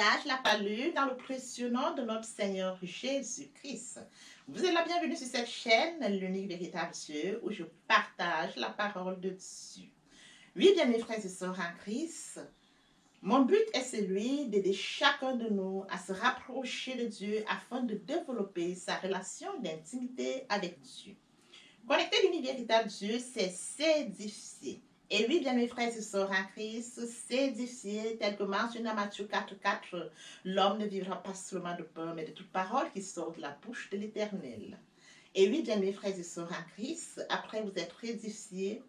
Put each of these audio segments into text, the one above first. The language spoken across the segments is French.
partage la parole dans le précieux nom de notre Seigneur Jésus-Christ. Vous êtes la bienvenue sur cette chaîne, l'unique véritable Dieu, où je partage la parole de Dieu. Oui, bien mes frères et sœurs en Christ, mon but est celui d'aider chacun de nous à se rapprocher de Dieu afin de développer sa relation d'intimité avec Dieu. Connecter l'unique véritable Dieu, c'est s'édifier. Et oui, bien mes frères et sœurs en Christ, s'édifier, tel que mentionné dans Matthieu 4:4, l'homme ne vivra pas seulement de pain, mais de toute parole qui sort de la bouche de l'Éternel. Et oui, bien mes frères et sœurs en Christ, après vous être édifiés,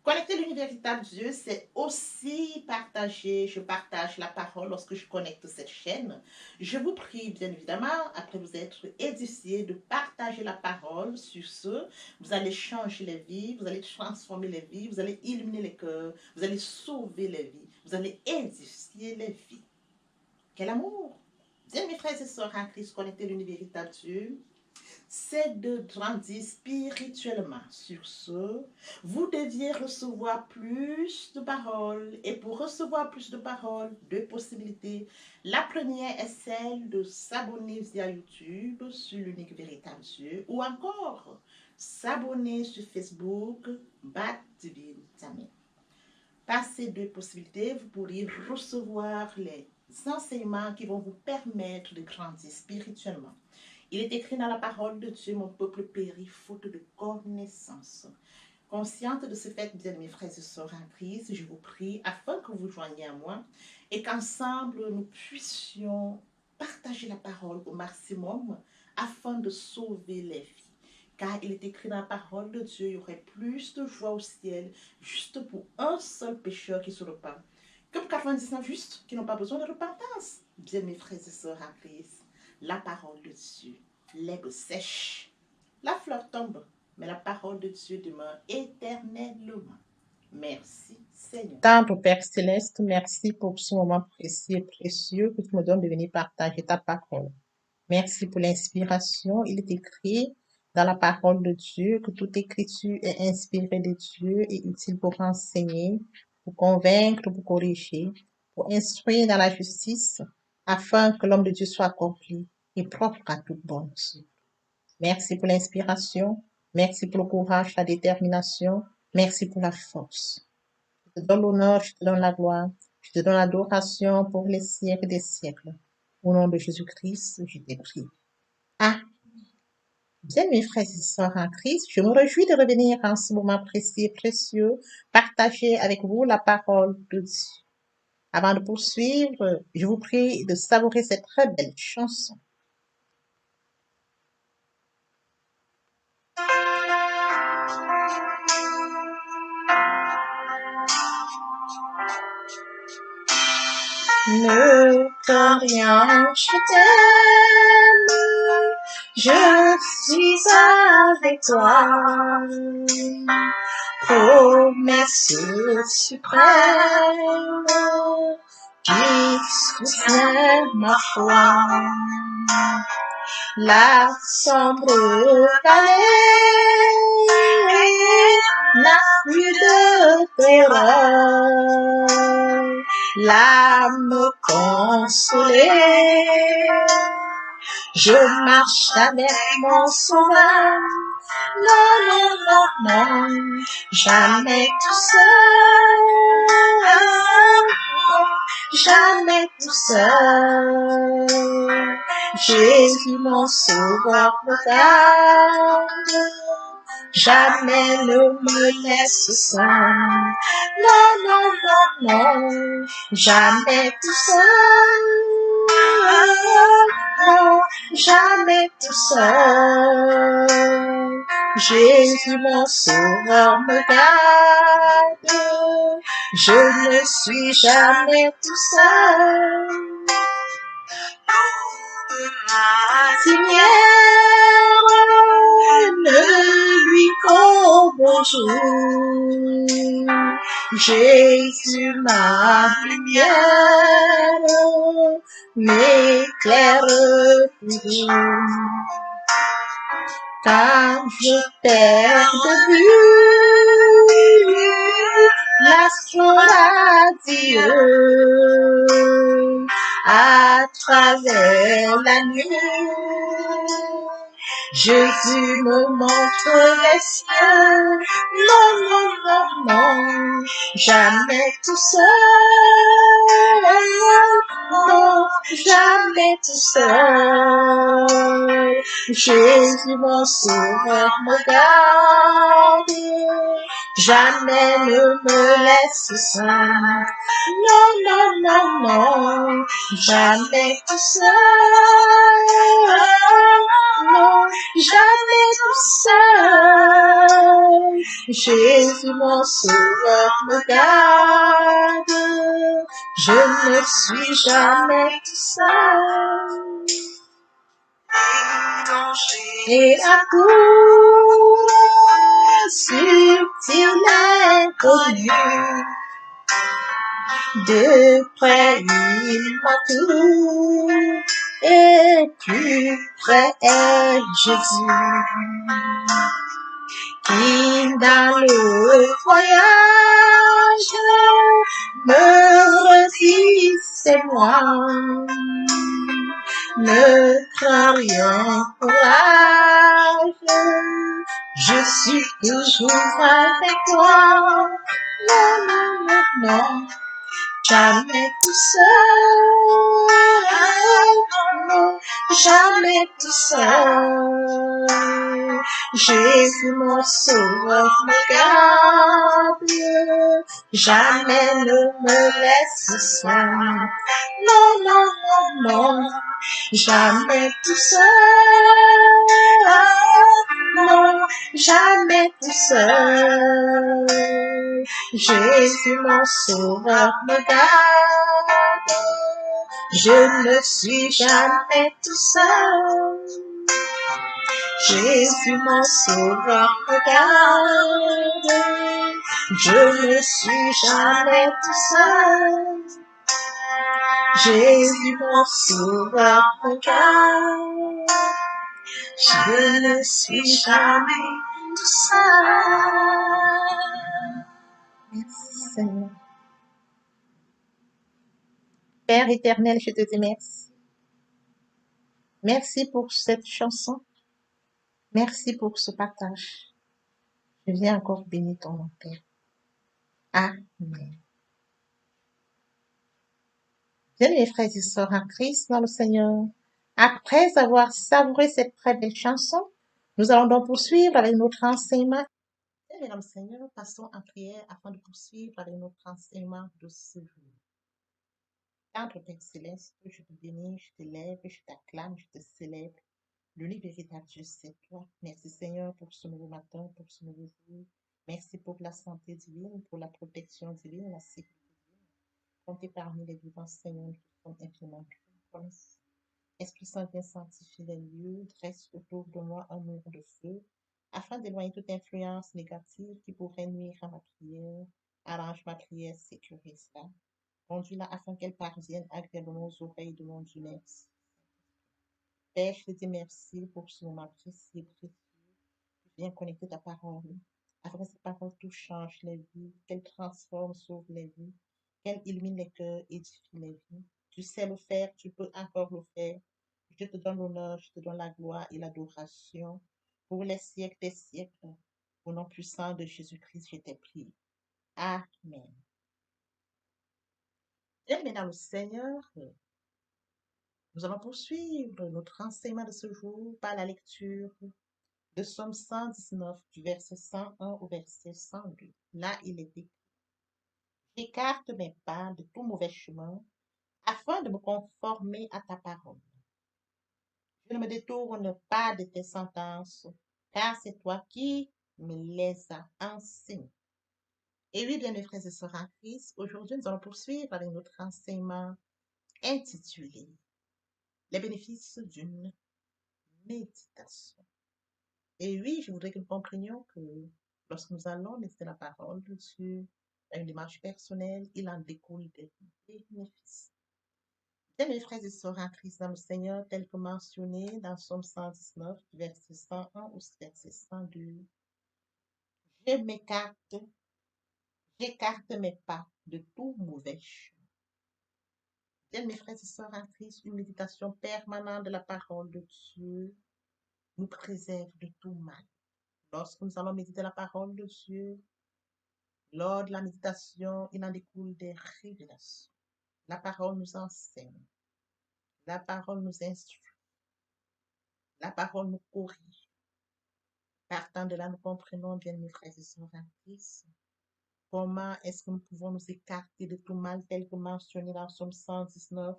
connecter l'unique véritable Dieu, c'est aussi partager. Je partage la parole lorsque je connecte cette chaîne. Je vous prie, bien évidemment, après vous être édifié, de partager la parole. Sur ce, vous allez changer les vies, vous allez transformer les vies, vous allez illuminer les cœurs, vous allez sauver les vies, vous allez édifier les vies. Quel amour! Bien, mes frères et sœurs en Christ, connecter l'unique véritable Dieu, c'est de grandir spirituellement. Sur ce, vous deviez recevoir plus de paroles. Et pour recevoir plus de paroles, deux possibilités. La première est celle de s'abonner via YouTube sur l'unique véritable Dieu, ou encore s'abonner sur Facebook, Bat Divine Tamé. Par ces deux possibilités, vous pourriez recevoir les enseignements qui vont vous permettre de grandir spirituellement. Il est écrit dans la parole de Dieu, mon peuple périt faute de connaissance. Consciente de ce fait, bien mes frères et sœurs en Christ, je vous prie afin que vous joigniez à moi et qu'ensemble nous puissions partager la parole au maximum afin de sauver les vies. Car il est écrit dans la parole de Dieu, il y aurait plus de joie au ciel juste pour un seul pécheur qui se repent que pour 99 justes qui n'ont pas besoin de repentance. Bien mes frères et sœurs en Christ, la parole de Dieu, l'herbe sèche, la fleur tombe, mais la parole de Dieu demeure éternellement. Merci Seigneur. Tendre Père Céleste, merci pour ce moment précieux et précieux que tu me donnes de venir partager ta parole. Merci pour l'inspiration. Il est écrit dans la parole de Dieu que toute écriture est inspirée de Dieu et utile pour enseigner, pour convaincre, pour corriger, pour instruire dans la justice, afin que l'homme de Dieu soit accompli et propre à toute bonne œuvre. Merci pour l'inspiration. Merci pour le courage, la détermination. Merci pour la force. Je te donne l'honneur, je te donne la gloire, je te donne l'adoration pour les siècles des siècles. Au nom de Jésus-Christ, je t'ai prié. Ah, bien mes frères et sœurs en Christ, je me réjouis de revenir en ce moment précis et précieux, partager avec vous la parole de Dieu. Avant de poursuivre, je vous prie de savourer cette très belle chanson. Ne crains rien, je t'aime, je suis avec toi. Promesse suprême qui soutient ma foi. La sombre vallée n'a plus de terreur. L'âme consolée, je marche avec mon sauveur. Non, non, non, non, jamais tout seul, jamais tout seul. Jésus mon sauveur me garde, jamais ne me laisse seul. Non, non, non, non, jamais tout seul, non, jamais tout seul. Jésus mon sauveur me garde, je ne suis jamais tout seul. Lumière, ne lui qu'au bonjour. Jésus ma lumière m'éclaire toujours. Quand je perds de vue l'astre radieux, à travers la nuit. Jésus me montre les cieux. Non, non, non, non, jamais tout seul. Non, jamais tout seul. Jésus mon sauveur me garde. Jamais ne me laisse seul. Non, non, non, non, jamais tout seul. Non, jamais tout seul. Jésus mon sauveur me garde. Je ne suis jamais tout seul. Et à coup subtil inconnu, de près il m'entoure, et plus près est Jésus, qui dans le voyage me redit c'est moi. Ne crains rien, courage, je suis toujours avec toi. Non, non, non, non, jamais tout seul. Non, jamais tout seul. Jésus mon sauveur me garde, jamais ne me laisse seul. Non, non, non, non, jamais tout seul. Non, jamais tout seul. Jésus mon sauveur me garde. Je ne suis jamais tout seul. Jésus mon sauveur me garde. Je ne suis jamais tout seul. Jésus mon sauveur me garde. Je ne suis jamais tout seul. Merci Seigneur. Père éternel, je te dis merci. Merci pour cette chanson. Merci pour ce partage. Je viens encore bénir ton nom, Père. Amen. Bien, mes frères et sœurs en Christ dans le Seigneur, après avoir savouré cette très belle chanson, nous allons donc poursuivre avec notre enseignement. Bien, mesdames et Seigneur, passons en prière afin de poursuivre avec notre enseignement de ce jour. Entre Père céleste, je te bénis, je t'élève, je t'acclame, je te célèbre. L'unique véritable Dieu, c'est toi. Merci Seigneur pour ce nouveau matin, pour ce nouveau jour. Merci pour la santé divine, pour la protection divine, la sécurité divine. Comptez parmi les vivants, Seigneur, nous sommes infiniment reconnaissants. Esprit Saint, viens sanctifier les lieux, dresse autour de moi un mur de feu, afin d'éloigner toute influence négative qui pourrait nuire à ma prière. Arrange ma prière, sécurise-la. Conduis-la afin qu'elle parvienne agréablement aux oreilles de mon Dieu. Merci. Père, je te dis merci pour ce moment précieux, précieux. Viens connecter ta parole. Afin que cette parole tout change les vies, qu'elle transforme, sauve les vies, qu'elle illumine les cœurs, édifie les vies. Tu sais le faire, tu peux encore le faire. Je te donne l'honneur, je te donne la gloire et l'adoration pour les siècles des siècles. Au nom puissant de Jésus-Christ, je t'ai prié. Amen. Bien, mesdames, le Seigneur, nous allons poursuivre notre enseignement de ce jour par la lecture de Somme 119, du verset 101 au verset 102. Là, il est écrit: J'écarte mes pas de tout mauvais chemin, afin de me conformer à ta parole. Je ne me détourne pas de tes sentences, car c'est toi qui me les as enseignées. Et oui, bien mes frères et sœurs en Christ, aujourd'hui nous allons poursuivre avec notre enseignement intitulé Les bénéfices d'une méditation. Et oui, je voudrais que nous comprenions que lorsque nous allons méditer la parole de Dieu à une démarche personnelle, il en découle des bénéfices. Bien, mes frères et sœurs en Christ dans le Seigneur, tel que mentionné dans Somme 119, verset 101 au verset 102, je j'écarte mes pas de tout mauvais chemin, Bien, mes frères et sœurs en Christ, une méditation permanente de la parole de Dieu nous préserve de tout mal. Lorsque nous allons méditer la parole de Dieu, lors de la méditation, il en découle des révélations. La parole nous enseigne, la parole nous instruit, la parole nous corrige. Partant de là, nous comprenons bien, mes frères et sœurs en Christ, comment est-ce que nous pouvons nous écarter de tout mal tel que mentionné dans Psaume 119,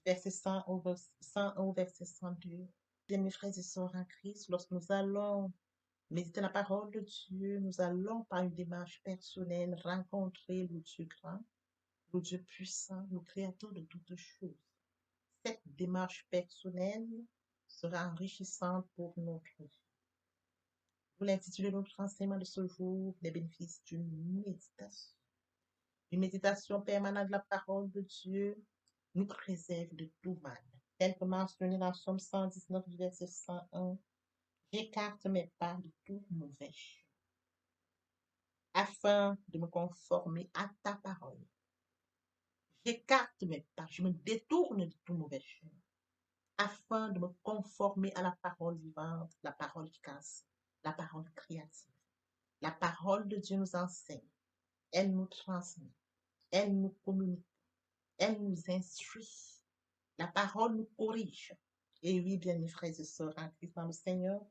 verset 100 au verset 102. Bien, mes frères et sœurs en Christ, lorsque nous allons méditer la parole de Dieu, nous allons par une démarche personnelle rencontrer le Dieu grand, le Dieu puissant, le créateur de toutes choses. Cette démarche personnelle sera enrichissante pour notre vie. Vous l'intitulez notre enseignement de ce jour, les bénéfices d'une méditation. Une méditation permanente de la parole de Dieu nous préserve de tout mal. Tel que mentionné dans Psaume 119 du verset 101, j'écarte mes pas de tout mauvais chemin, afin de me conformer à ta parole. J'écarte mes pas, je me détourne de tout mauvais chemin, afin de me conformer à la parole vivante, la parole qui casse, la parole créative. La parole de Dieu nous enseigne, elle nous transmet, elle nous communique, elle nous instruit. La parole nous corrige. Et oui, bien mes frères et sœurs en Christ dans le Seigneur,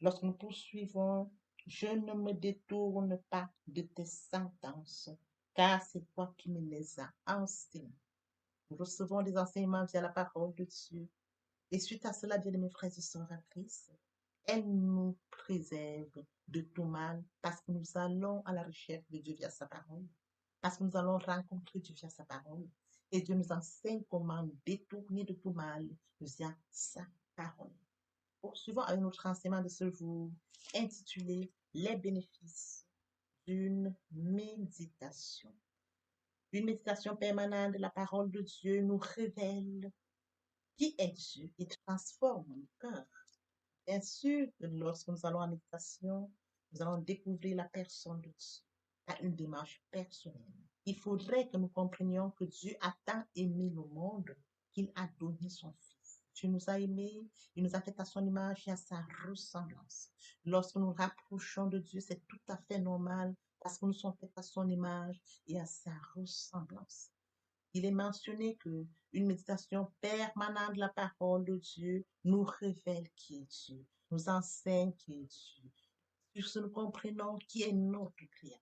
lorsque nous poursuivons, je ne me détourne pas de tes sentences, car c'est toi qui me les as enseignées. Nous recevons des enseignements via la parole de Dieu. Et suite à cela, bien mes frères et sœurs en Christ, elle nous préserve de tout mal parce que nous allons à la recherche de Dieu via sa parole, parce que nous allons rencontrer Dieu via sa parole. Et Dieu nous enseigne comment nous détourner de tout mal via sa parole. Poursuivons avec notre enseignement de ce jour intitulé Les bénéfices d'une méditation. Une méditation permanente de la parole de Dieu nous révèle qui est Dieu et transforme le cœur. Bien sûr, lorsque nous allons en méditation, nous allons découvrir la personne de Dieu à une démarche personnelle. Il faudrait que nous comprenions que Dieu a tant aimé le monde qu'il a donné son Fils. Dieu nous a aimés, il nous a fait à son image et à sa ressemblance. Lorsque nous rapprochons de Dieu, c'est tout à fait normal parce que nous sommes faits à son image et à sa ressemblance. Il est mentionné que une méditation permanente de la parole de Dieu nous révèle qui est Dieu, nous enseigne qui est Dieu. Sur ce, nous comprenons qui est notre Créateur,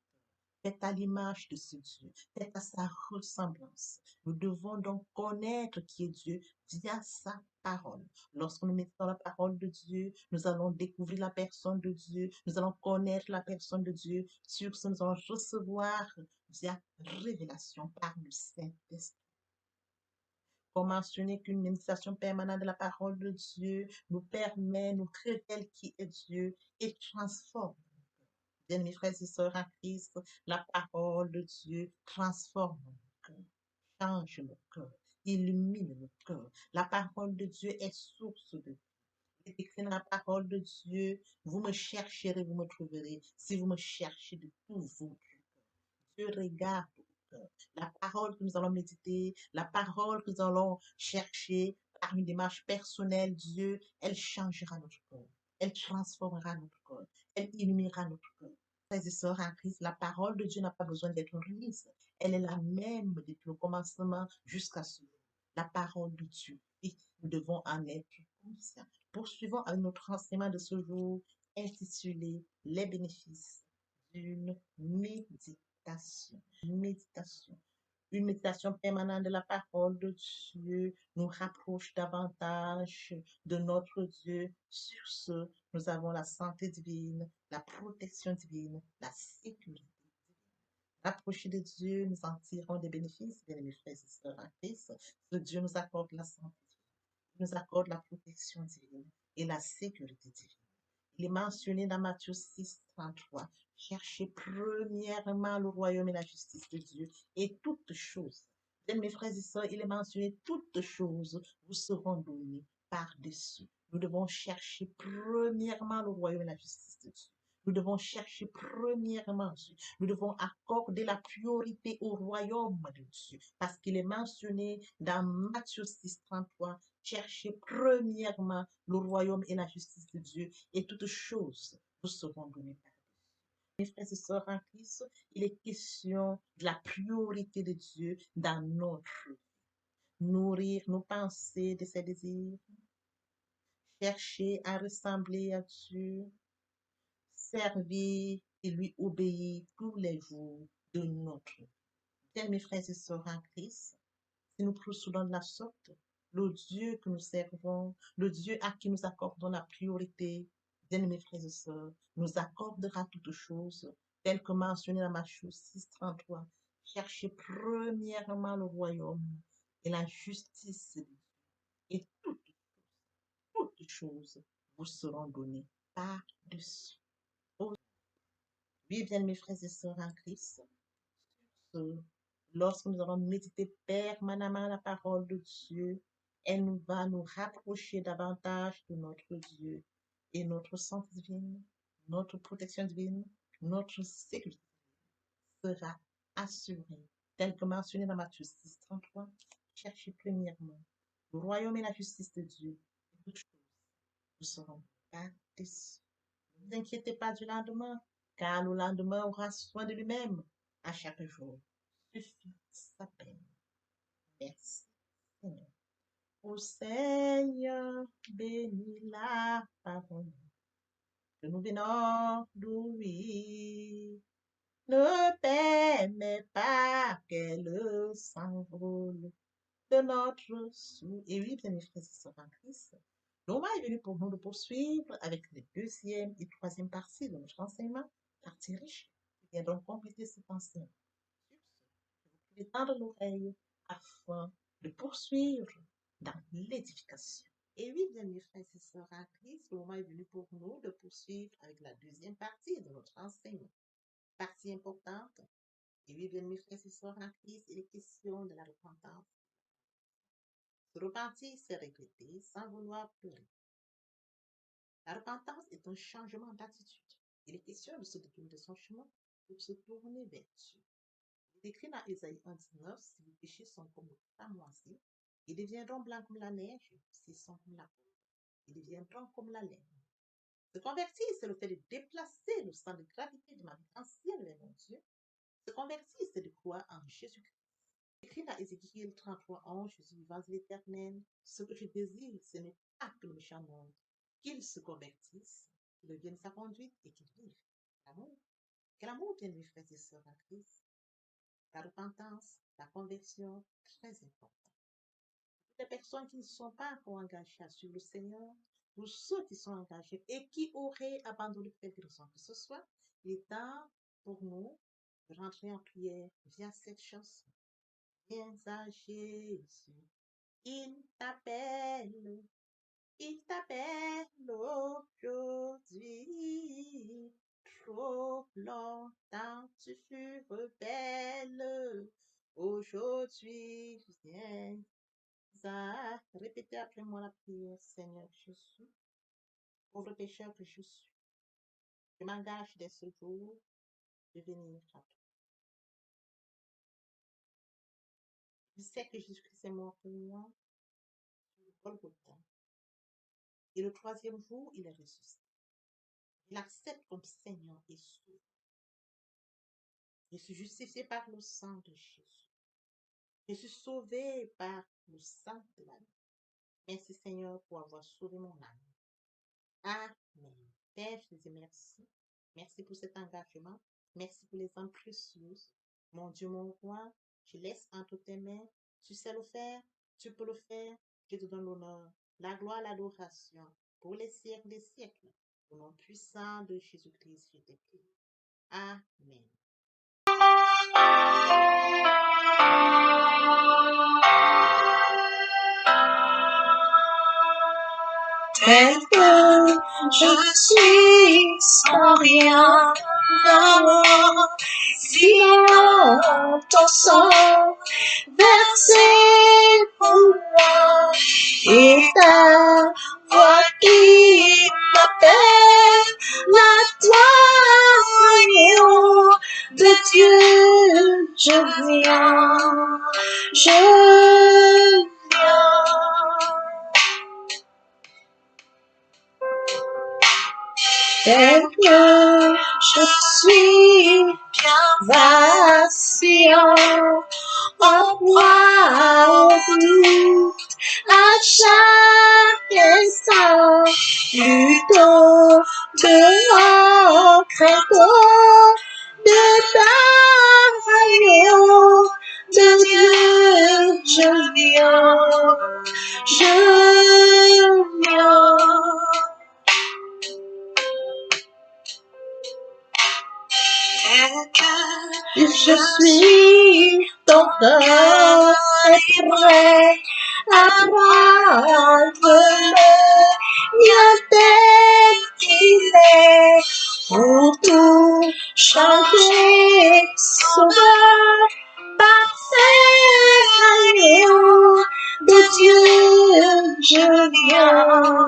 fait à l'image de ce Dieu, fait à sa ressemblance. Nous devons donc connaître qui est Dieu via sa parole. Lorsque nous mettons la parole de Dieu, nous allons découvrir la personne de Dieu, nous allons connaître la personne de Dieu. Sur ce, nous allons recevoir via révélation par le Saint-Esprit. Pour mentionner qu'une méditation permanente de la parole de Dieu nous permet, nous révèle qui est Dieu et transforme. Bien, mes frères et sœurs en Christ, la parole de Dieu transforme le cœur, change le cœur, illumine le cœur. La parole de Dieu est source de vie. Il est écrit dans la parole de Dieu, vous me chercherez, vous me trouverez, si vous me cherchez de tout votre cœur. Dieu regarde au cœur. La parole que nous allons méditer, la parole que nous allons chercher par une démarche personnelle, Dieu, elle changera notre cœur. Elle transformera notre cœur. Elle illuminera notre cœur. Frères et sœurs en Christ, la parole de Dieu n'a pas besoin d'être remise. Elle est la même depuis le commencement jusqu'à ce jour. La parole de Dieu. Et nous devons en être conscients. Poursuivons avec notre enseignement de ce jour intitulé Les bénéfices d'une méditation. Méditation. Une méditation permanente de la parole de Dieu nous rapproche davantage de notre Dieu. Sur ce, nous avons la santé divine, la protection divine, la sécurité divine. Rapprocher de Dieu, nous en tirons des bénéfices, bien mes frères et sœurs en Christ. Ce Dieu nous accorde la santé divine, nous accorde la protection divine et la sécurité divine. Il est mentionné dans Matthieu 6, 33. Cherchez premièrement le royaume et la justice de Dieu et toutes choses. Bien, mes frères et sœurs, il est mentionné toutes choses vous seront données par-dessus. Nous devons chercher premièrement le royaume et la justice de Dieu. Nous devons chercher premièrement Dieu. Nous devons accorder la priorité au royaume de Dieu. Parce qu'il est mentionné dans Matthieu 6, 33, cherchez premièrement le royaume et la justice de Dieu et toutes choses vous seront données. Mes frères et sœurs en Christ, il est question de la priorité de Dieu dans notre vie. Nourrir nos pensées de ses désirs, chercher à ressembler à Dieu, servir et lui obéir tous les jours de notre vie. Bien, mes frères et sœurs en Christ, si nous procédons de la sorte, le Dieu que nous servons, le Dieu à qui nous accordons la priorité, bien, mes frères et sœurs, nous accordera toutes choses, telles que mentionné dans Matthieu 6, 33. Cherchez premièrement le royaume et la justice de Dieu, et toutes choses vous seront données par-dessus. Oui, bien, mes frères et sœurs en Christ, lorsque nous allons méditer permanemment la parole de Dieu, elle nous va nous rapprocher davantage de notre Dieu et notre santé divine, notre protection divine, notre sécurité sera assurée, tel que mentionné dans Matthieu 6, 33. Cherchez premièrement le royaume et la justice de Dieu, et toutes choses vous seront par-dessus. Ne vous inquiétez pas du lendemain, car le lendemain aura soin de lui-même. À chaque jour suffit sa peine. Merci, Seigneur. Ô Seigneur, bénis la parole que nous venons d'ouïr. Ne permets pas qu'elle s'envole de notre sou. Et oui, bien mes frères et sœurs en Christ, le moment est venu pour nous de poursuivre avec les deuxième et troisième parties de notre enseignement, partie riche. Il vient donc compléter cet enseignement. Vous pouvez tendre l'oreille afin de poursuivre dans l'édification. Et oui, bien mes frères et sœurs en Christ, le moment est venu pour nous de poursuivre avec la deuxième partie de notre enseignement. Partie importante. Et oui, bien mes frères et sœurs en Christ, il est question de la repentance. Se repentir, c'est regretter sans vouloir pleurer. La repentance est un changement d'attitude. Il est question de se détourner de son chemin pour se tourner vers Dieu. Il est écrit dans Ésaïe 1,19, si vos péchés sont comme le cramoisi, ils deviendront blancs comme la neige, s'ils sont comme la peau. Ils deviendront comme la laine. Se convertir, c'est le fait de déplacer le centre de gravité de ma vie ancienne vers mon Dieu. Se convertir, c'est de croire en Jésus-Christ. Écrit dans Ézéchiel 33,11, Jésus vivant de l'éternel, ce que je désire, ce n'est pas que le méchant monde, qu'il se convertisse, qu'il devienne sa conduite et qu'il vive. L'amour. Quel amour, bien mes frères et sœurs en Christ. La repentance, la conversion, très important. Toutes les personnes qui ne sont pas encore engagées à suivre le Seigneur, ou ceux qui sont engagés et qui auraient abandonné quelque raison que ce soit, il est temps pour nous de rentrer en prière via cette chanson. Viens à Jésus, il t'appelle aujourd'hui. Trop longtemps tu fus rebelle, aujourd'hui viens à répéter après moi la prière. Seigneur Jésus, pauvre pécheur que je suis, je m'engage dès ce jour de venir à toi. Je sais que Jésus-Christ est mort pour moi sur le Golgotha. Et le troisième jour, il est ressuscité. Il accepte comme Seigneur et Sauveur. Je suis justifié par le sang de Jésus. Je suis sauvé par le sang de l'âme. Merci Seigneur pour avoir sauvé mon âme. Amen. Père, je te dis merci. Merci pour cet engagement. Merci pour les âmes précieuses. Mon Dieu, mon roi, je laisse entre tes mains. Tu sais le faire, tu peux le faire. Je te donne l'honneur, la gloire, l'adoration pour les siècles des siècles. Au nom puissant de Jésus-Christ, je te prie. Amen. Tel que je suis sans rien avoir, sinon ton sang versé pour moi, et ta voix qui m'appelle, la toi tel que je suis bien vacillant, en proie au doute à chaque instant, plutôt devant crainte de ta de Dieu, je viens. Je suis ton cœur est prêt à prendre le mien tel qu'il est pour tout changer, sauveur, parfait agneau de Dieu, je viens.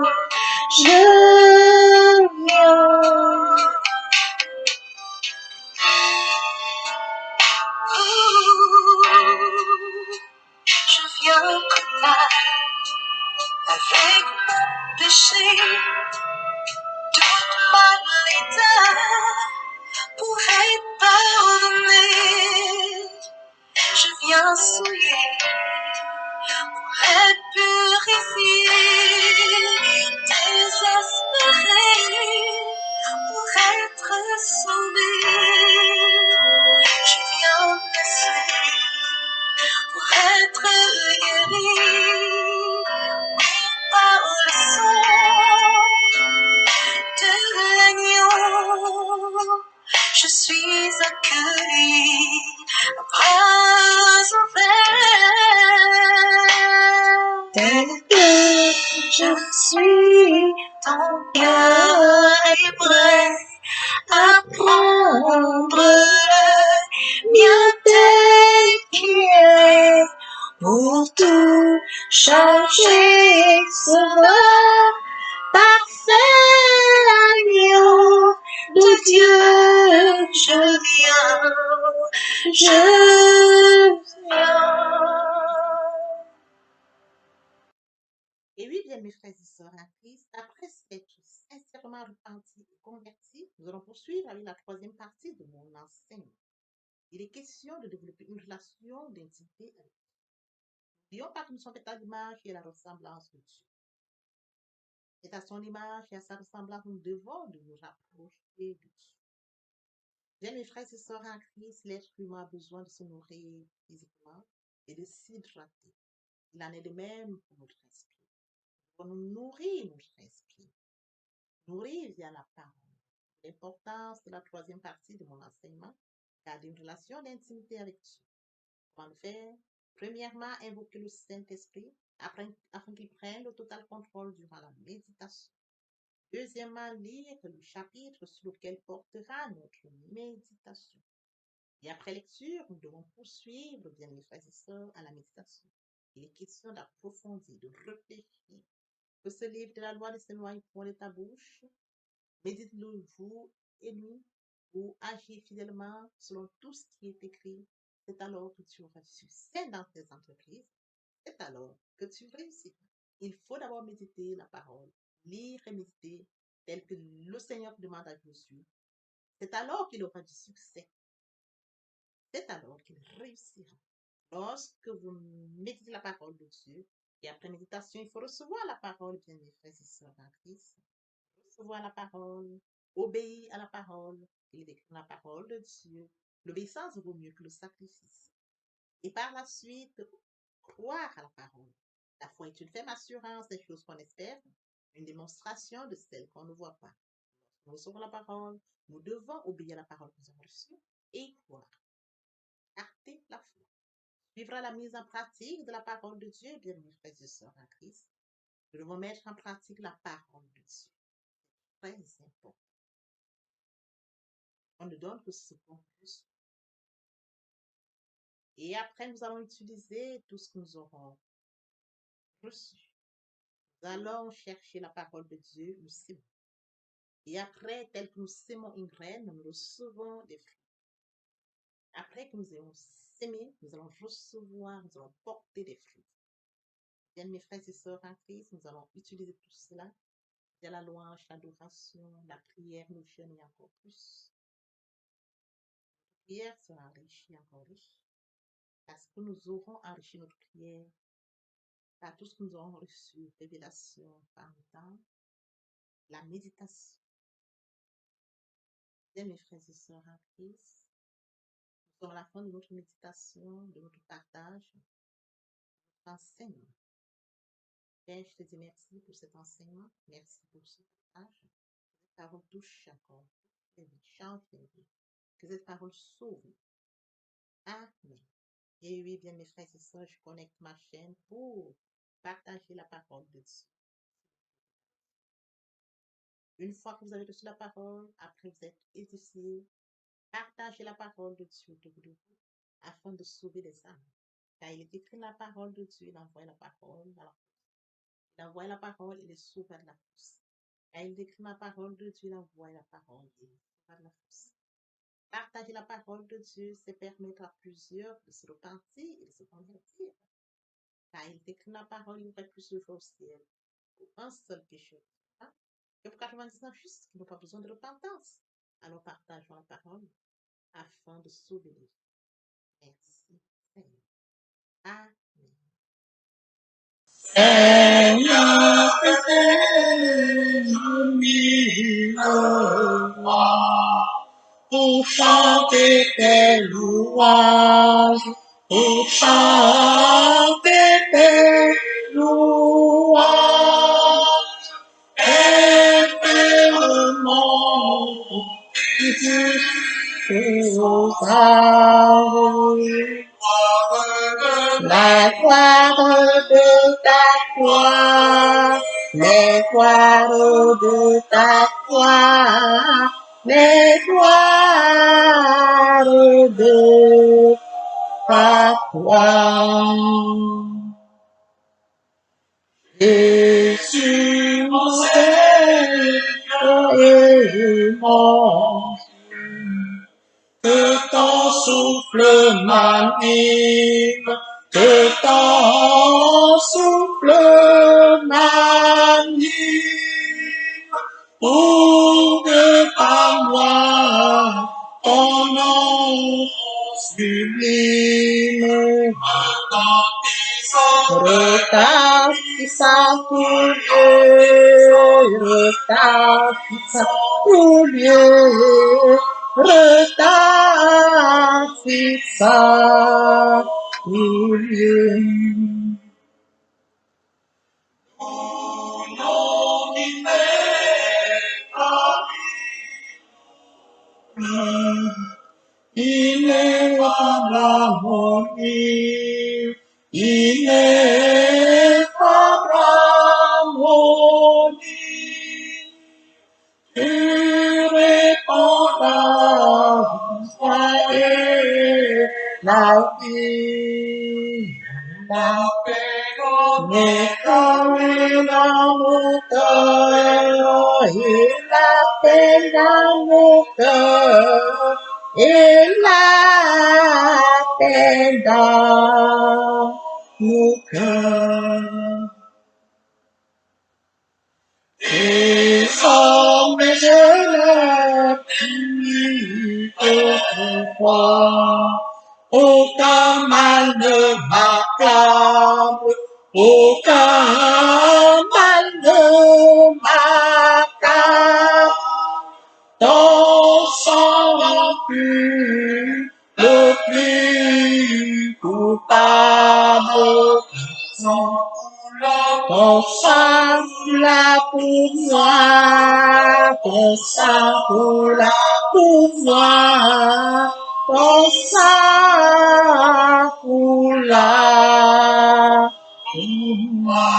Je viens comme là, avec mon péché, toute ma l'état pour être pardonné. Je viens souiller pour être purifié, désespéré pour être sauvé. Je viens blessé pour être guéri, oui, par le sang de l'agneau. Je suis accueilli à bras ouverts. Tel que je suis, ton cœur est prêt à prendre le mien tel qu'il est pour tout changer, sauveur, parfait agneau de Dieu, je viens. Et oui, bien mes frères et sœurs en Christ, après s'être sincèrement repentis et convertis, nous allons poursuivre avec la troisième partie de mon enseignement. Il est question de développer une relation d'intimité avec Dieu. N'oublions pas que nous sommes faits à l'image et à la ressemblance de Dieu. C'est à son image et à sa ressemblance que nous devons de nous rapprocher de Dieu. Bien mes frères et sœurs en Christ, l'être humain a besoin de se nourrir physiquement et de s'hydrater. Il en est de même pour notre esprit. Pour nous nourrir notre esprit, nourrir via la parole. L'importance de la troisième partie de mon enseignement, garder une relation d'intimité avec Dieu. Comment le faire? Premièrement, invoquer le Saint-Esprit afin qu'il prenne le total contrôle durant la méditation. Deuxièmement, lire le chapitre sur lequel portera notre méditation. Et après lecture, nous devons poursuivre, bien mes frères et sœurs, à la méditation. Il est question d'approfondir, de réfléchir. Que ce livre de la loi ne s'éloigne point de ta bouche. Médite-le jour et nuit pour agir fidèlement selon tout ce qui est écrit. C'est alors que tu auras du succès dans tes entreprises. C'est alors que tu réussiras. Il faut d'abord méditer la parole, lire et méditer tel que le Seigneur demande à Jésus. C'est alors qu'il aura du succès. C'est alors qu'il réussira. Lorsque vous méditez la parole de Dieu, et après méditation, il faut recevoir la parole, bien mes frères et sœurs en Christ. Recevoir la parole, obéir à la parole, et écrire la parole de Dieu. L'obéissance vaut mieux que le sacrifice. Et par la suite, croire à la parole. La foi est une ferme assurance des choses qu'on espère, une démonstration de celles qu'on ne voit pas. Nous recevons la parole, nous devons obéir à la parole que nous avons reçue et y croire. Acter la foi. Suivra la mise en pratique de la parole de Dieu, bien mes frères et sœurs en Christ. Nous devons mettre en pratique la parole de Dieu. Très important. On ne donne que ce qu'on reçoit. Et après, nous allons utiliser tout ce que nous aurons reçu. Nous allons chercher la parole de Dieu, nous sémons. Et après, tel que nous sémons une graine, nous recevons des fruits. Après que nous ayons sémé, nous allons recevoir, nous allons porter des fruits. Bien, mes frères et sœurs en Christ, nous allons utiliser tout cela C'est la louange, l'adoration, la prière nous jeûne encore plus. La prière sera enrichie, encore riche. Parce que nous aurons enrichi notre prière par tout ce que nous aurons reçu, révélation par le temps, la méditation. Bien, mes frères et sœurs en Christ, nous sommes à la fin de notre méditation, de notre partage, de notre enseignement. Père, je te dis merci pour cet enseignement, merci pour ce partage. Que cette parole touche encore, change les vies, que cette parole sauve. Amen. Et oui, bien, mes frères et sœurs, je connecte ma chaîne pour partager la parole de Dieu. Une fois que vous avez reçu la parole, après vous êtes édifié, partagez la parole de Dieu autour de vous afin de sauver les âmes. Car il est écrit la parole de Dieu, il envoie la parole à la fosse. Il envoie la parole, il est sauvé de la fosse. Car il est écrit la parole de Dieu, il envoie la parole, il est sauvé de la fosse. Partager la parole de Dieu, c'est permettre à plusieurs de se repentir et de se convertir. Car il est écrit la parole, il aurait plus de joie au ciel pour un seul pécheur. Et pour 99 justes qui n'ont pas besoin de repentance. Alors partageons la parole afin de sauver les vies. Merci, Seigneur. Amen. Seigneur, pour chanter tes louanges, pour chanter tes louanges, éternellement, la gloire de ta gloire, les gloires de ta gloire, les gloires de ta gloire. Jésus, mon Seigneur et mon que ton souffle m'anime, que ton souffle m'anime, pour que par moi ton nom sublime retentissant pour Dieu, retentissant pour Dieu, retentissant pour Dieu. Ineffable harmonie, ineffable harmonie, tu réponds et la vie, la paix dans mon cœur, et la paix dans mon cœur, et la paix dans mon cœur. Et sans mes yeux plus autrefois, aucun mal ne m'accable, aucun mal ne m'accable. Ton sang pur, le plus coupable, ton sang là pour moi, ton sang là pour moi, ton sang là pour moi.